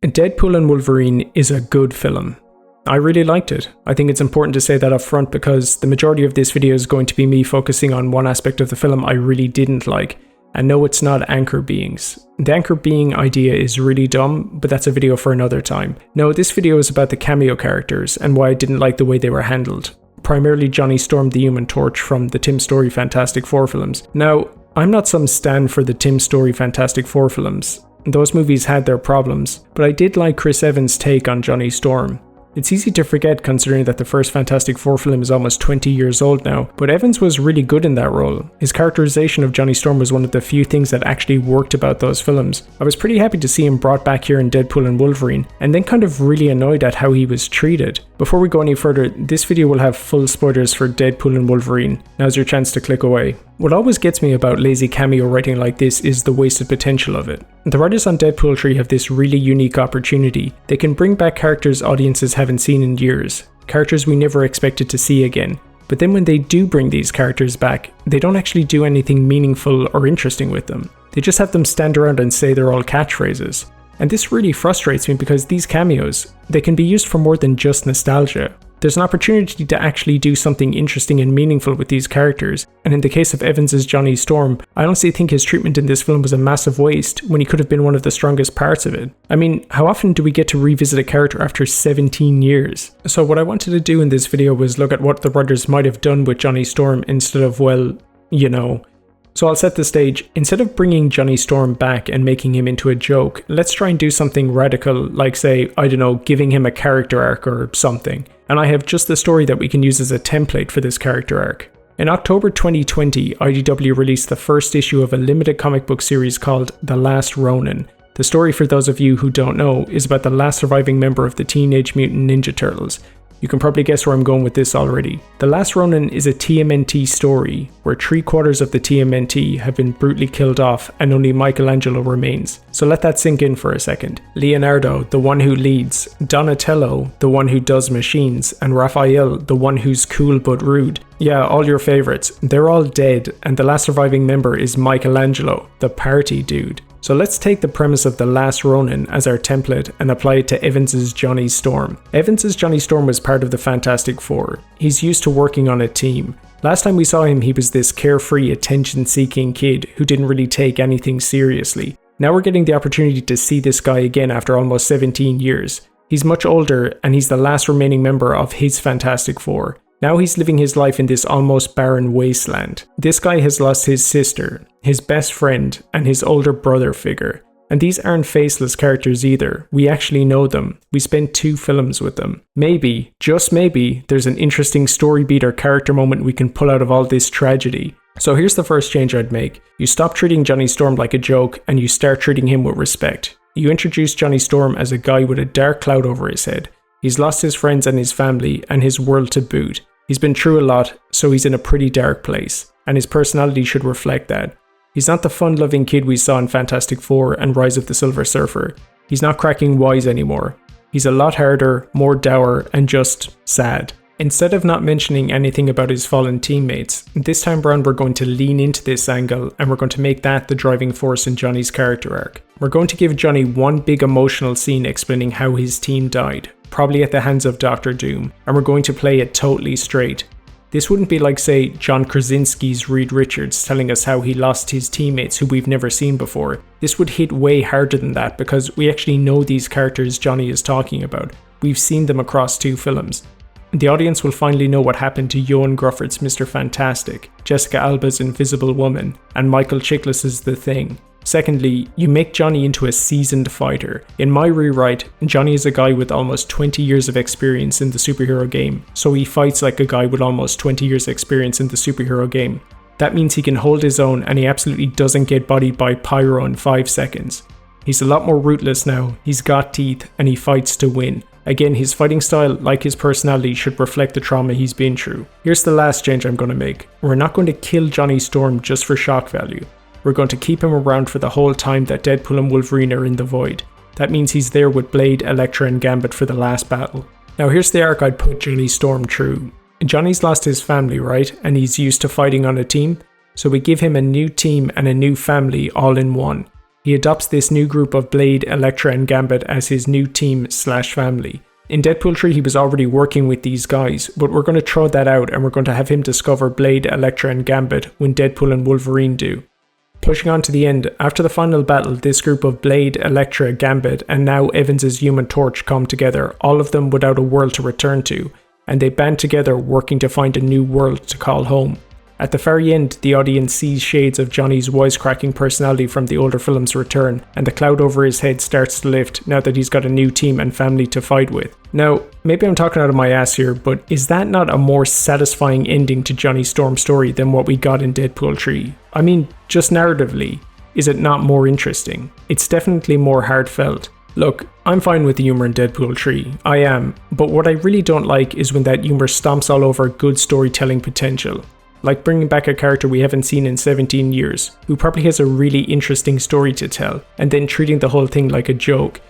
Deadpool and Wolverine is a good film. I really liked it. I think it's important to say that up front because the majority of this video is going to be me focusing on one aspect of the film I really didn't like. And no, it's not anchor beings. The anchor being idea is really dumb, but that's a video for another time. No, this video is about the cameo characters and why I didn't like the way they were handled. Primarily Johnny Storm the Human Torch from the Tim Story Fantastic Four films. Now, I'm not some stan for the Tim Story Fantastic Four films. Those movies had their problems, but I did like Chris Evans' take on Johnny Storm. It's easy to forget considering that the first Fantastic Four film is almost 20 years old now, but Evans was really good in that role. His characterization of Johnny Storm was one of the few things that actually worked about those films. I was pretty happy to see him brought back here in Deadpool and Wolverine, and then kind of really annoyed at how he was treated. Before we go any further, this video will have full spoilers for Deadpool and Wolverine. Now's your chance to click away. What always gets me about lazy cameo writing like this is the wasted potential of it. The writers on Deadpool 3 have this really unique opportunity. They can bring back characters audiences haven't seen in years, characters we never expected to see again. But then when they do bring these characters back, they don't actually do anything meaningful or interesting with them. They just have them stand around and say they're all catchphrases. And this really frustrates me because these cameos, they can be used for more than just nostalgia. There's an opportunity to actually do something interesting and meaningful with these characters, and in the case of Evans' Johnny Storm, I honestly think his treatment in this film was a massive waste when he could have been one of the strongest parts of it. I mean, how often do we get to revisit a character after 17 years? So what I wanted to do in this video was look at what the writers might have done with Johnny Storm instead of, well, you know. So I'll set the stage. Instead of bringing Johnny Storm back and making him into a joke, let's try and do something radical, like say, I don't know, giving him a character arc or something. And I have just the story that we can use as a template for this character arc. In October 2020, IDW released the first issue of a limited comic book series called The Last Ronin. The story, for those of you who don't know, is about the last surviving member of the Teenage Mutant Ninja Turtles. You can probably guess where I'm going with this already. The Last Ronin is a TMNT story where 3/4 of the TMNT have been brutally killed off and only Michelangelo remains. So let that sink in for a second. Leonardo, the one who leads, Donatello, the one who does machines, and Raphael, the one who's cool but rude. Yeah, all your favorites. They're all dead, and the last surviving member is Michelangelo, the party dude. So let's take the premise of The Last Ronin as our template and apply it to Evans' Johnny Storm. Evans' Johnny Storm was part of the Fantastic Four. He's used to working on a team. Last time we saw him, he was this carefree, attention-seeking kid who didn't really take anything seriously. Now we're getting the opportunity to see this guy again after almost 17 years. He's much older, and he's the last remaining member of his Fantastic Four. Now he's living his life in this almost barren wasteland. This guy has lost his sister, his best friend, and his older brother figure. And these aren't faceless characters either. We actually know them. We spent 2 films with them. Maybe, just maybe, there's an interesting story beat or character moment we can pull out of all this tragedy. So here's the first change I'd make. You stop treating Johnny Storm like a joke and you start treating him with respect. You introduce Johnny Storm as a guy with a dark cloud over his head. He's lost his friends and his family and his world to boot. He's been through a lot, so he's in a pretty dark place, and his personality should reflect that. He's not the fun-loving kid we saw in Fantastic Four and Rise of the Silver Surfer. He's not cracking wise anymore. He's a lot harder, more dour, and just sad. Instead of not mentioning anything about his fallen teammates, this time around we're going to lean into this angle and we're going to make that the driving force in Johnny's character arc. We're going to give Johnny one big emotional scene explaining how his team died, probably at the hands of Dr. Doom, and we're going to play it totally straight. This wouldn't be like, say, John Krasinski's Reed Richards telling us how he lost his teammates who we've never seen before. This would hit way harder than that because we actually know these characters Johnny is talking about. We've seen them across 2 films. The audience will finally know what happened to Ioan Gruffudd's Mr. Fantastic, Jessica Alba's Invisible Woman, and Michael Chiklis's The Thing. Secondly, you make Johnny into a seasoned fighter. In my rewrite, Johnny is a guy with almost 20 years of experience in the superhero game, so he fights like a guy with almost 20 years experience in the superhero game. That means he can hold his own and he absolutely doesn't get bodied by Pyro in 5 seconds. He's a lot more ruthless now, he's got teeth, and he fights to win. Again, his fighting style, like his personality, should reflect the trauma he's been through. Here's the last change I'm going to make. We're not going to kill Johnny Storm just for shock value. We're going to keep him around for the whole time that Deadpool and Wolverine are in the void. That means he's there with Blade, Elektra, and Gambit for the last battle. Now here's the arc I'd put Johnny Storm through. Johnny's lost his family, right? And he's used to fighting on a team. So we give him a new team and a new family all in one. He adopts this new group of Blade, Elektra and Gambit as his new team/family. In Deadpool 3 he was already working with these guys, but we're going to throw that out and we're going to have him discover Blade, Elektra and Gambit when Deadpool and Wolverine do. Pushing on to the end, after the final battle, this group of Blade, Elektra, Gambit, and now Evans' Human Torch come together, all of them without a world to return to, and they band together working to find a new world to call home. At the very end, the audience sees shades of Johnny's wisecracking personality from the older films return, and the cloud over his head starts to lift now that he's got a new team and family to fight with. Now, maybe I'm talking out of my ass here, but is that not a more satisfying ending to Johnny Storm's story than what we got in Deadpool 3? I mean, just narratively, is it not more interesting? It's definitely more heartfelt. Look, I'm fine with the humour in Deadpool 3, I am, but what I really don't like is when that humour stomps all over good storytelling potential. Like bringing back a character we haven't seen in 17 years, who probably has a really interesting story to tell, and then treating the whole thing like a joke.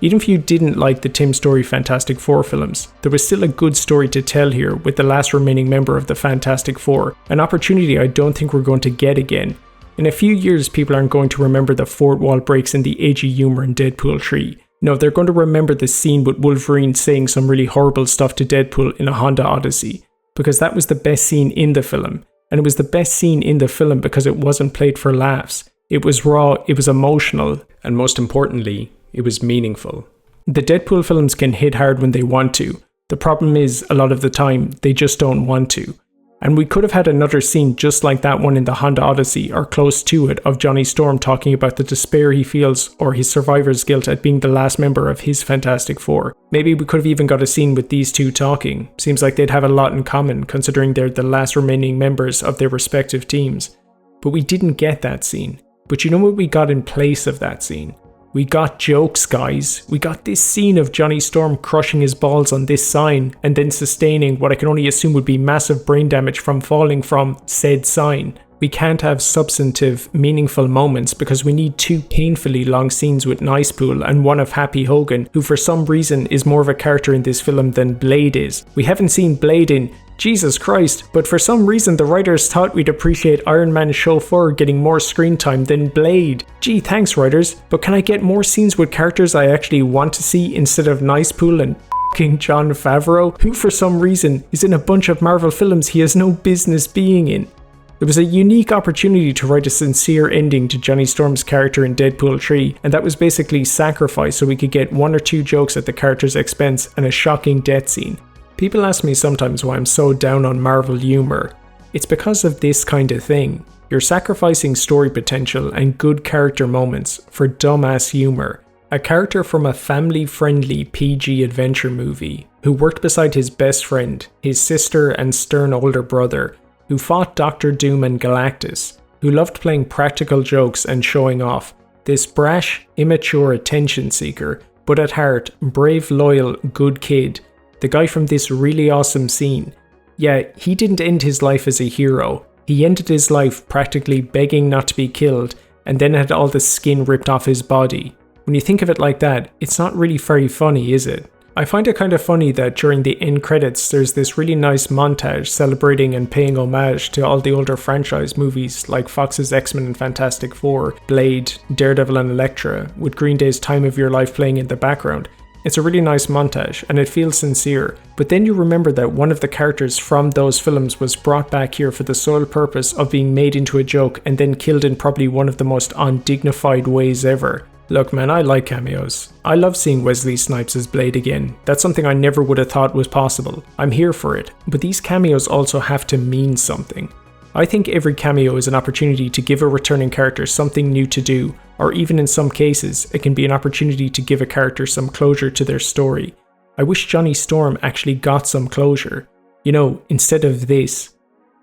Even if you didn't like the Tim Story Fantastic Four films, there was still a good story to tell here with the last remaining member of the Fantastic Four, an opportunity I don't think we're going to get again. In a few years, people aren't going to remember the fourth wall breaks and the edgy humour in Deadpool 3. No, they're going to remember the scene with Wolverine saying some really horrible stuff to Deadpool in a Honda Odyssey, because that was the best scene in the film. And it was the best scene in the film because it wasn't played for laughs. It was raw, it was emotional, and most importantly, it was meaningful. The Deadpool films can hit hard when they want to. The problem is, a lot of the time, they just don't want to. And we could have had another scene just like that one in the Honda Odyssey, or close to it, of Johnny Storm talking about the despair he feels or his survivor's guilt at being the last member of his Fantastic Four. Maybe we could have even got a scene with these two talking. Seems like they'd have a lot in common, considering they're the last remaining members of their respective teams. But we didn't get that scene. But you know what we got in place of that scene? We got jokes, guys. We got this scene of Johnny Storm crushing his balls on this sign and then sustaining what I can only assume would be massive brain damage from falling from said sign. We can't have substantive, meaningful moments because we need two painfully long scenes with Nicepool and one of Happy Hogan, who for some reason is more of a character in this film than Blade is. We haven't seen Blade in Jesus Christ, but for some reason the writers thought we'd appreciate Iron Man's chauffeur getting more screen time than Blade. Gee, thanks writers, but can I get more scenes with characters I actually want to see instead of Nicepool and f***ing Jon Favreau, who for some reason is in a bunch of Marvel films he has no business being in? It was a unique opportunity to write a sincere ending to Johnny Storm's character in Deadpool 3, and that was basically sacrificed so we could get one or two jokes at the character's expense and a shocking death scene. People ask me sometimes why I'm so down on Marvel humour. It's because of this kind of thing. You're sacrificing story potential and good character moments for dumbass humour. A character from a family-friendly PG adventure movie, who worked beside his best friend, his sister and stern older brother, who fought Doctor Doom and Galactus, who loved playing practical jokes and showing off. This brash, immature attention seeker, but at heart, brave, loyal, good kid. The guy from this really awesome scene. Yeah, he didn't end his life as a hero. He ended his life practically begging not to be killed, and then had all the skin ripped off his body. When you think of it like that, it's not really very funny, is it? I find it kind of funny that during the end credits there's this really nice montage celebrating and paying homage to all the older franchise movies like Fox's X-Men and Fantastic Four, Blade, Daredevil and Elektra, with Green Day's Time of Your Life playing in the background. It's a really nice montage and it feels sincere, but then you remember that one of the characters from those films was brought back here for the sole purpose of being made into a joke and then killed in probably one of the most undignified ways ever. Look man, I like cameos. I love seeing Wesley Snipes as Blade again. That's something I never would have thought was possible. I'm here for it. But these cameos also have to mean something. I think every cameo is an opportunity to give a returning character something new to do, or even in some cases, it can be an opportunity to give a character some closure to their story. I wish Johnny Storm actually got some closure. You know, instead of this.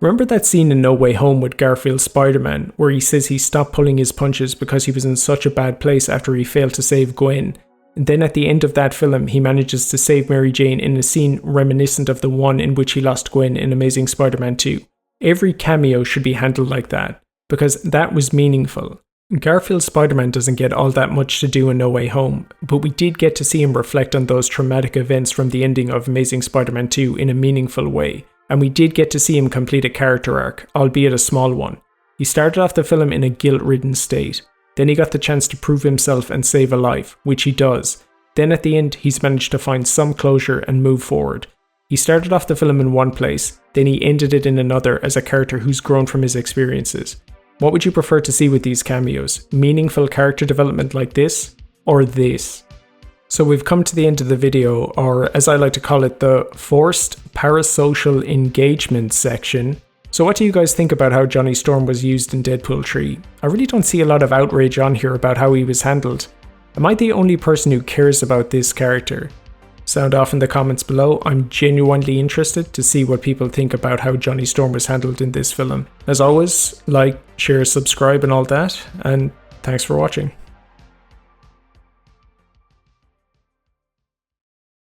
Remember that scene in No Way Home with Garfield's Spider-Man, where he says he stopped pulling his punches because he was in such a bad place after he failed to save Gwen? And then at the end of that film, he manages to save Mary Jane in a scene reminiscent of the one in which he lost Gwen in Amazing Spider-Man 2. Every cameo should be handled like that, because that was meaningful. Garfield's Spider-Man doesn't get all that much to do in No Way Home, but we did get to see him reflect on those traumatic events from the ending of Amazing Spider-Man 2 in a meaningful way. And we did get to see him complete a character arc, albeit a small one. He started off the film in a guilt-ridden state. Then he got the chance to prove himself and save a life, which he does. Then at the end, he's managed to find some closure and move forward. He started off the film in one place, then he ended it in another as a character who's grown from his experiences. What would you prefer to see with these cameos? Meaningful character development like this, or this? So we've come to the end of the video, or as I like to call it, the forced parasocial engagement section. So what do you guys think about how Johnny Storm was used in Deadpool 3? I really don't see a lot of outrage on here about how he was handled. Am I the only person who cares about this character? Sound off in the comments below. I'm genuinely interested to see what people think about how Johnny Storm was handled in this film. As always, like, share, subscribe and all that, and thanks for watching.